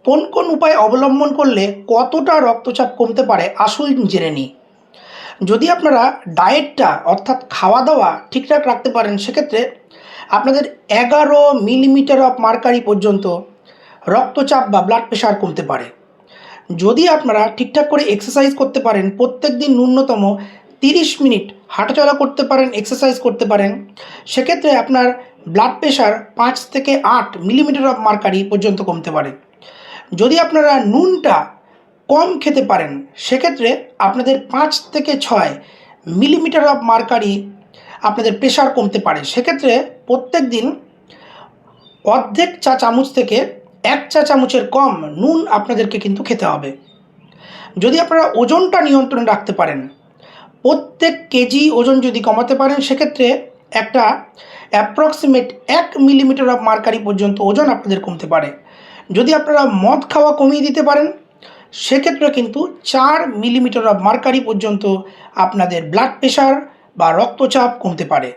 কোন কোন উপায় অবলম্বন করলে কতটা রক্তচাপ কমতে পারে আসুন জেনে নিই। যদি আপনারা ডায়েটটা অর্থাৎ খাওয়া দাওয়া ঠিকঠাক রাখতে পারেন, সেক্ষেত্রে আপনাদের 11 মিলিমিটার অফ মার্কারি পর্যন্ত রক্তচাপ বা ব্লাড প্রেশার কমতে পারে। যদি আপনারা ঠিকঠাক করে এক্সারসাইজ করতে পারেন, প্রত্যেক দিন ন্যূনতম 30 মিনিট হাঁটাচলা করতে পারেন, এক্সারসাইজ করতে পারেন, সেক্ষেত্রে আপনার ব্লাড প্রেশার 5 থেকে 8 মিলিমিটার অফ মার্কারি পর্যন্ত কমতে পারে। যদি আপনারা নুনটা কম খেতে পারেন, সেক্ষেত্রে আপনাদের 5 থেকে 6 মিলিমিটার অফ মার্কারি আপনাদের প্রেশার কমতে পারে। সেক্ষেত্রে প্রত্যেক দিন অর্ধেক চা চামচ থেকে 1 চা চামচের কম নুন আপনাদেরকে কিন্তু খেতে হবে। যদি আপনারা ওজনটা নিয়ন্ত্রণে রাখতে পারেন, প্রত্যেক কেজি ওজন যদি কমাতে পারেন, সেক্ষেত্রে একটা অ্যাপ্রক্সিমেট 1 মিলিমিটার অফ মার্কারি পর্যন্ত ওজন আপনাদের কমতে পারে। যদি আপনারা মদ খাওয়া কমিয়ে দিতে পারেন, সেক্ষেত্রে কিন্তু 4 মিলিমিটার অফ মার্কারি পর্যন্ত আপনাদের ব্লাড প্রেশার বা রক্তচাপ কমতে পারে।